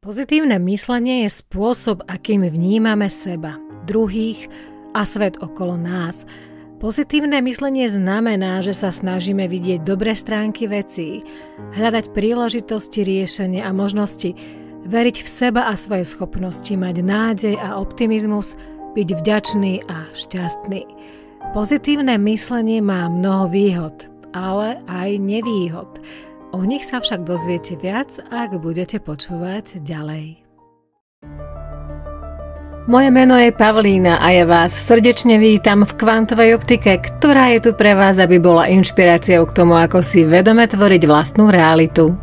Pozitívne myslenie je spôsob, akým vnímame seba, druhých a svet okolo nás. Pozitívne myslenie znamená, že sa snažíme vidieť dobré stránky vecí, hľadať príležitosti, riešenia a možnosti, veriť v seba a svoje schopnosti, mať nádej a optimizmus, byť vďačný a šťastný. Pozitívne myslenie má mnoho výhod, ale aj nevýhod. O nich sa však dozviete viac, ak budete počúvať ďalej. Moje meno je Pavlína a ja vás srdečne vítam v Kvantovej optike, ktorá je tu pre vás, aby bola inšpiráciou k tomu, ako si vedome tvoriť vlastnú realitu.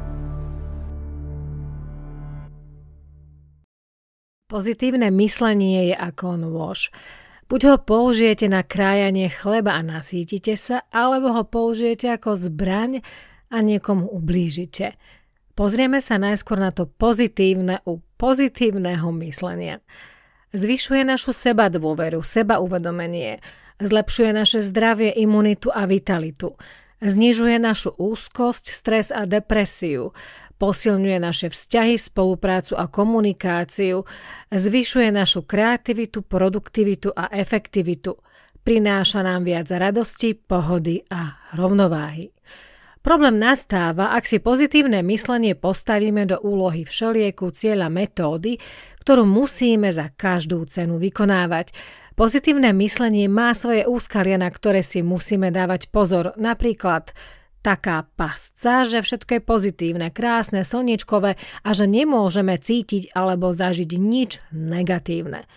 Pozitívne myslenie je ako nôž. Buď ho použijete na krájanie chleba a nasítite sa, alebo ho použijete ako zbraň a niekomu ublížite. Pozrieme sa najskôr na to pozitívne u pozitívneho myslenia. Zvyšuje našu sebadôveru, sebauvedomenie, zlepšuje naše zdravie, imunitu a vitalitu, znižuje našu úzkosť, stres a depresiu, posilňuje naše vzťahy, spoluprácu a komunikáciu, zvyšuje našu kreativitu, produktivitu a efektivitu, prináša nám viac radosti, pohody a rovnováhy. Problém nastáva, ak si pozitívne myslenie postavíme do úlohy všelieku, cieľa, metódy, ktorú musíme za každú cenu vykonávať. Pozitívne myslenie má svoje úskalia, na ktoré si musíme dávať pozor. Napríklad taká pasca, že všetko je pozitívne, krásne, slniečkové a že nemôžeme cítiť alebo zažiť nič negatívne.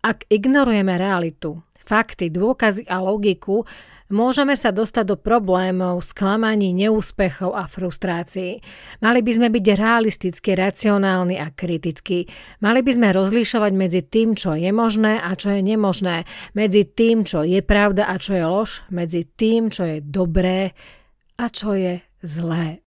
Ak ignorujeme realitu, fakty, dôkazy a logiku, môžeme sa dostať do problémov, sklamaní, neúspechov a frustrácií. Mali by sme byť realistickí, racionálni a kritickí. Mali by sme rozlišovať medzi tým, čo je možné a čo je nemožné, medzi tým, čo je pravda a čo je lož, medzi tým, čo je dobré a čo je zlé.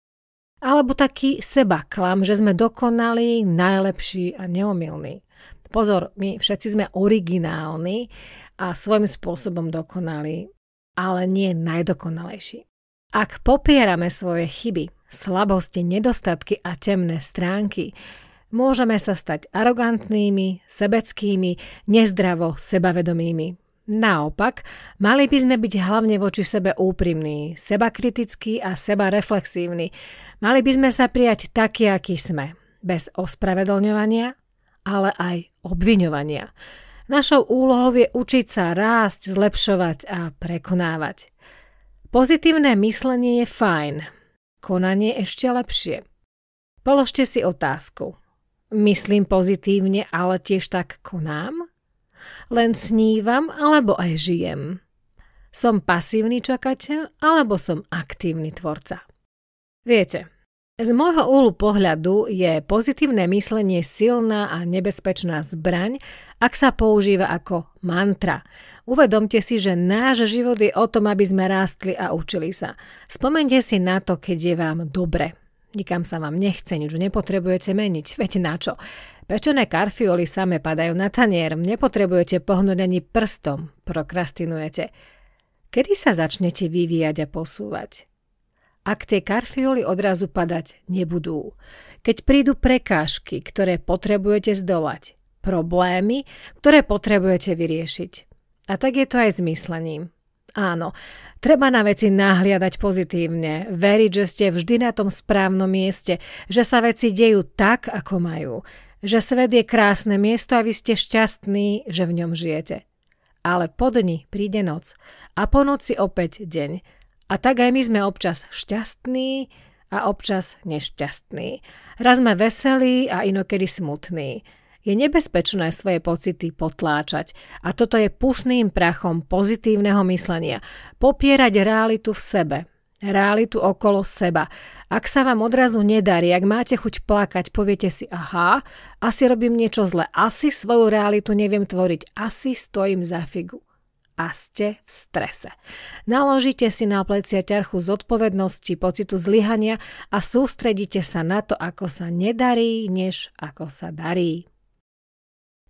Alebo taký sebaklam, že sme dokonalí, najlepší a neomylní. Pozor, my všetci sme originálni a svojím spôsobom dokonalí, ale nie najdokonalejší. Ak popierame svoje chyby, slabosti, nedostatky a temné stránky, môžeme sa stať arogantnými, sebeckými, nezdravo sebavedomými. Naopak, mali by sme byť hlavne voči sebe úprimní, sebakritickí a sebareflexívni. Mali by sme sa prijať takí, akí sme, bez ospravedlňovania, ale aj obviňovania. Našou úlohou je učiť sa rásť, zlepšovať a prekonávať. Pozitívne myslenie je fajn, konanie ešte lepšie. Položte si otázku. Myslím pozitívne, ale tiež tak konám? Len snívam, alebo aj žijem? Som pasívny čakateľ, alebo som aktívny tvorca? Viete, z môjho uhlu pohľadu je pozitívne myslenie silná a nebezpečná zbraň, ak sa používa ako mantra. Uvedomte si, že náš život je o tom, aby sme rástli a učili sa. Spomeňte si na to, keď je vám dobre. Nikam sa vám nechce, nič nepotrebujete meniť, veď na čo? Pečené karfioly same padajú na tanier, nepotrebujete pohnúť ani prstom, prokrastinujete. Kedy sa začnete vyvíjať a posúvať? Ak tie karfioly odrazu padať nebudú. Keď prídu prekážky, ktoré potrebujete zdolať. Problémy, ktoré potrebujete vyriešiť. A tak je to aj s myslením. Áno, treba na veci nahliadať pozitívne, veriť, že ste vždy na tom správnom mieste, že sa veci dejú tak, ako majú, že svet je krásne miesto a vy ste šťastní, že v ňom žijete. Ale po dni príde noc a po noci opäť deň. A tak aj my sme občas šťastní a občas nešťastní. Raz sme veselí a inokedy smutní. Je nebezpečné svoje pocity potláčať a toto je pušným prachom pozitívneho myslenia. Popierať realitu v sebe, realitu okolo seba. Ak sa vám odrazu nedarí, ak máte chuť plakať, poviete si, aha, asi robím niečo zle, asi svoju realitu neviem tvoriť, asi stojím za figu. A ste v strese. Naložite si na plecia ťarchu zodpovednosti, pocitu zlyhania a sústredite sa na to, ako sa nedarí, než ako sa darí.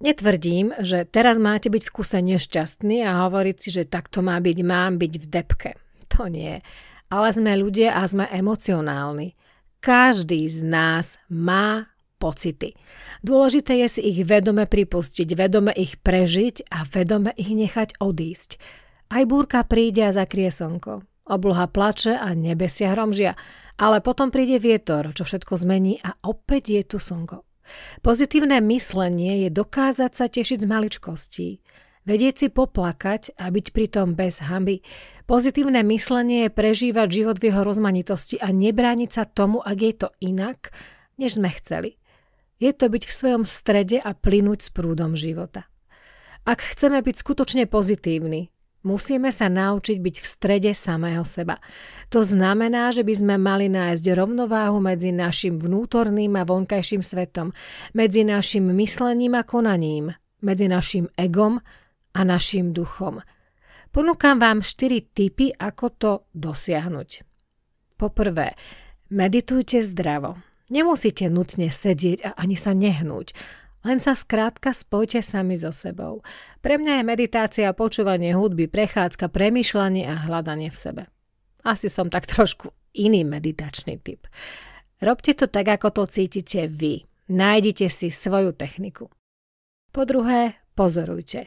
Netvrdím, že teraz máte byť v kuse nešťastný a hovoriť si, že takto má byť, mám byť v depke. To nie. Ale sme ľudia a sme emocionálni. Každý z nás má pocity. Dôležité je si ich vedome pripustiť, vedome ich prežiť a vedome ich nechať odísť. Aj búrka príde a zakrie slnko. Obloha plače a nebesia hromžia, ale potom príde vietor, čo všetko zmení a opäť je tu slnko. Pozitívne myslenie je dokázať sa tešiť z maličkostí, vedieť si poplakať a byť pritom bez hanby. Pozitívne myslenie je prežívať život v jeho rozmanitosti a nebrániť sa tomu, ak je to inak, než sme chceli. Je to byť v svojom strede a plynúť s prúdom života. Ak chceme byť skutočne pozitívni, musíme sa naučiť byť v strede samého seba. To znamená, že by sme mali nájsť rovnováhu medzi našim vnútorným a vonkajším svetom, medzi našim myslením a konaním, medzi našim egom a našim duchom. Ponúkam vám 4 tipy, ako to dosiahnuť. Poprvé, meditujte zdravo. Nemusíte nutne sedieť a ani sa nehnúť. Len sa skrátka spojte sami so sebou. Pre mňa je meditácia, počúvanie hudby, prechádzka, premýšľanie a hľadanie v sebe. Asi som tak trošku iný meditačný typ. Robte to tak, ako to cítite vy. Nájdite si svoju techniku. Po druhé, pozorujte.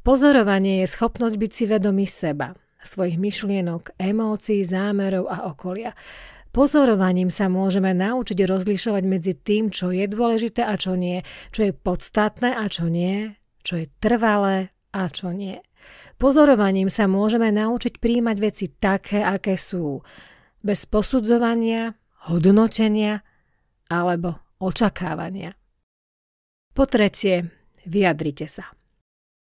Pozorovanie je schopnosť byť si vedomý seba, svojich myšlienok, emócií, zámerov a okolia. Pozorovaním sa môžeme naučiť rozlišovať medzi tým, čo je dôležité a čo nie, čo je podstatné a čo nie, čo je trvalé a čo nie. Pozorovaním sa môžeme naučiť prijímať veci také, aké sú, bez posudzovania, hodnotenia alebo očakávania. Po tretie, vyjadrite sa.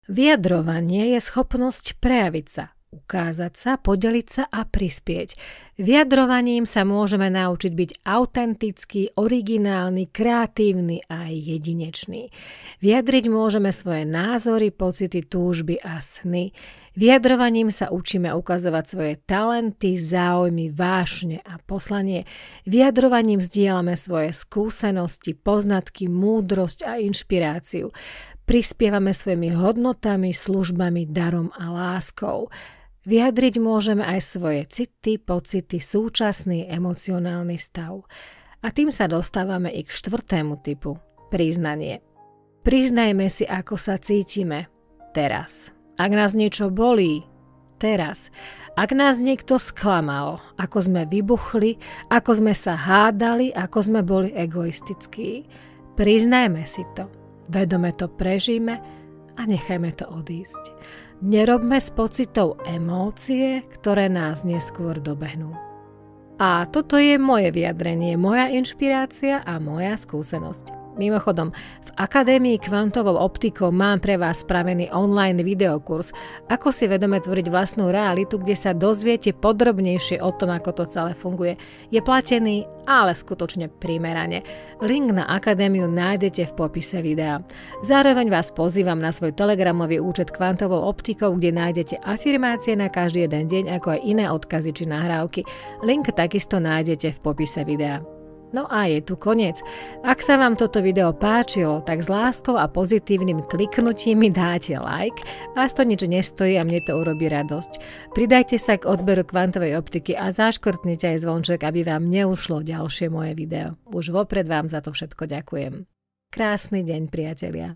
Vyjadrovanie je schopnosť prejaviť sa, ukázať sa, podeliť sa a prispieť. Vyjadrovaním sa môžeme naučiť byť autentický, originálny, kreatívny a jedinečný. Vyjadriť môžeme svoje názory, pocity, túžby a sny. Vyjadrovaním sa učíme ukazovať svoje talenty, záujmy, vášne a poslanie. Vyjadrovaním zdieľame svoje skúsenosti, poznatky, múdrosť a inšpiráciu. Prispievame svojimi hodnotami, službami, darom a láskou. Vyjadriť môžeme aj svoje city, pocity, súčasný emocionálny stav. A tým sa dostávame i k 4. typu, priznanie. Priznajme si, ako sa cítime teraz. Ak nás niečo bolí, teraz. Ak nás niekto sklamal, ako sme vybuchli, ako sme sa hádali, ako sme boli egoistickí. Priznajme si to. Vedome to prežíme a nechajme to odísť. Nerobme s pocitov emócie, ktoré nás neskôr dobehnú. A toto je moje vyjadrenie, moja inšpirácia a moja skúsenosť. Mimochodom, v Akadémii kvantovou optikou mám pre vás spravený online videokurs, ako si vedome tvoriť vlastnú realitu, kde sa dozviete podrobnejšie o tom, ako to celé funguje. Je platený, ale skutočne primerane. Link na Akadémiu nájdete v popise videa. Zároveň vás pozývam na svoj telegramový účet kvantovou optikou, kde nájdete afirmácie na každý jeden deň, ako aj iné odkazy či nahrávky. Link takisto nájdete v popise videa. No a je tu koniec. Ak sa vám toto video páčilo, tak s láskou a pozitívnym kliknutím mi dáte like. Vás to nič nestojí a mne to urobí radosť. Pridajte sa k odberu kvantovej optiky a zaškrtnite aj zvonček, aby vám neušlo ďalšie moje video. Už vopred vám za to všetko ďakujem. Krásny deň, priatelia.